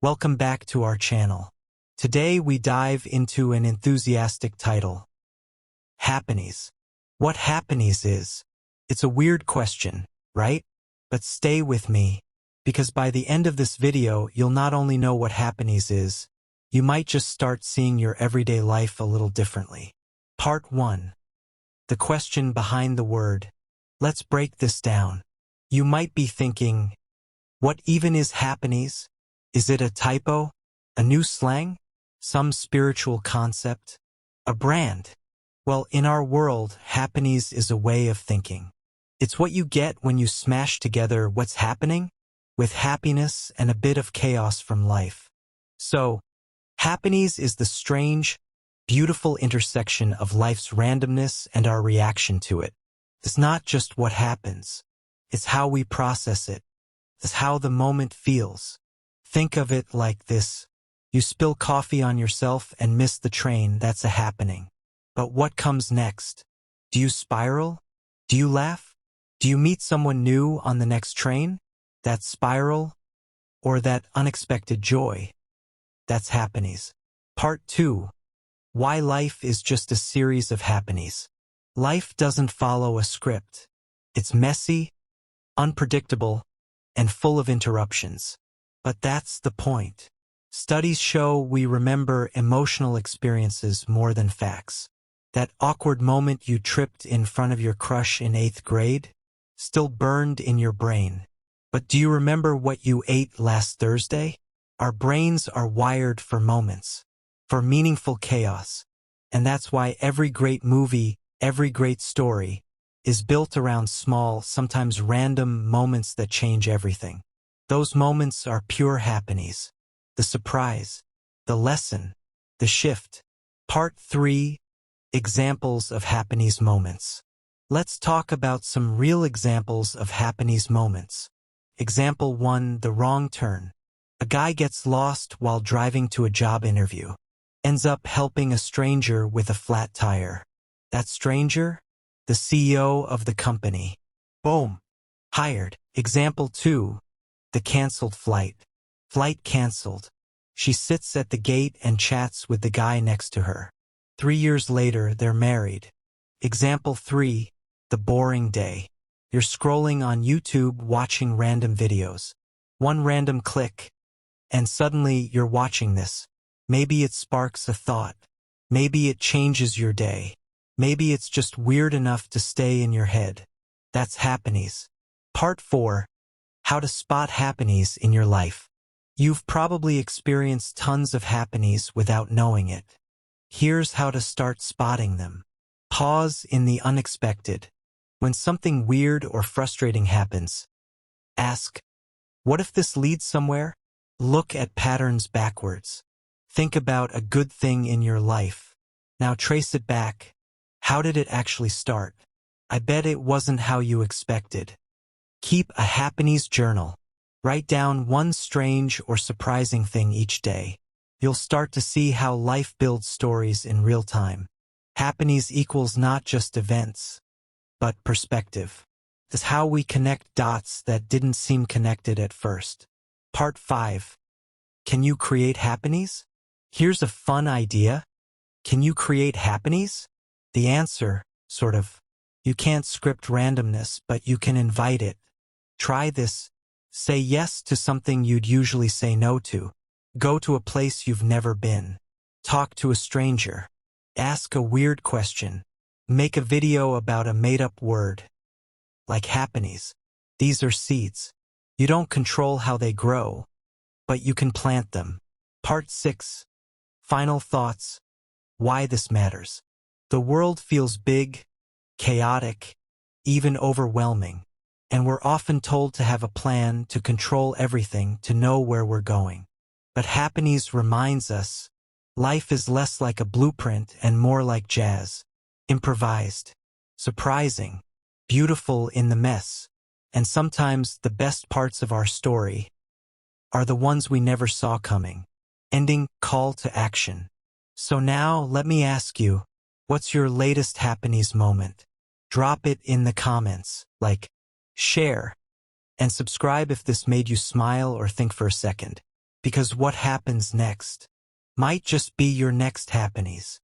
Welcome back to our channel. Today we dive into an enthusiastic title. Happeiness. What happiness is? It's a weird question, right? But stay with me, because by the end of this video you'll not only know what happiness is, you might just start seeing your everyday life a little differently. Part 1. The question behind the word. Let's break this down. You might be thinking, what even is happiness? Is it a typo? A new slang? Some spiritual concept? A brand? Well, in our world, happiness is a way of thinking. It's what you get when you smash together what's happening with happiness and a bit of chaos from life. So, happiness is the strange, beautiful intersection of life's randomness and our reaction to it. It's not just what happens. It's how we process it. It's how the moment feels. Think of it like this. You spill coffee on yourself and miss the train, that's a happening. But what comes next? Do you spiral? Do you laugh? Do you meet someone new on the next train? That spiral? Or that unexpected joy? That's happiness. Part 2. Why life is just a series of happiness. Life doesn't follow a script. It's messy, unpredictable, and full of interruptions. But that's the point. Studies show we remember emotional experiences more than facts. That awkward moment you tripped in front of your crush in 8th grade? Still burned in your brain. But do you remember what you ate last Thursday? Our brains are wired for moments, for meaningful chaos. And that's why every great movie, every great story, is built around small, sometimes random moments that change everything. Those moments are pure happiness. The surprise, the lesson, the shift. Part 3. Examples of happiness moments. Let's talk about some real examples of happiness moments. Example 1. The wrong turn. A guy gets lost while driving to a job interview. Ends up helping a stranger with a flat tire. That stranger? The CEO of the company. Boom. Hired. Example 2. The canceled flight. Flight canceled. She sits at the gate and chats with the guy next to her. 3 years later, they're married. Example 3. The boring day. You're scrolling on YouTube watching random videos. One random click, and suddenly you're watching this. Maybe it sparks a thought. Maybe it changes your day. Maybe it's just weird enough to stay in your head. That's happiness. Part 4. How to spot happiness in your life. You've probably experienced tons of happiness without knowing it. Here's how to start spotting them. Pause in the unexpected. When something weird or frustrating happens, ask, what if this leads somewhere? Look at patterns backwards. Think about a good thing in your life. Now trace it back. How did it actually start? I bet it wasn't how you expected. Keep a happiness journal. Write down one strange or surprising thing each day. You'll start to see how life builds stories in real time. Happiness equals not just events, but perspective. It's how we connect dots that didn't seem connected at first. Part 5. Can you create happiness? Here's a fun idea. Can you create happiness? The answer, sort of. You can't script randomness, but you can invite it. Try this. Say yes to something you'd usually say no to. Go to a place you've never been. Talk to a stranger. Ask a weird question. Make a video about a made-up word. Like happiness. These are seeds. You don't control how they grow, but you can plant them. Part 6. Final thoughts. Why this matters. The world feels big, chaotic, even overwhelming. And we're often told to have a plan, to control everything, to know where we're going. But happiness reminds us, life is less like a blueprint and more like jazz. Improvised, surprising, beautiful in the mess. And sometimes the best parts of our story are the ones we never saw coming. Ending call to action. So now let me ask you, what's your latest happiness moment? Drop it in the comments, like, share, and subscribe if this made you smile or think for a second. because what happens next might just be your next happiness.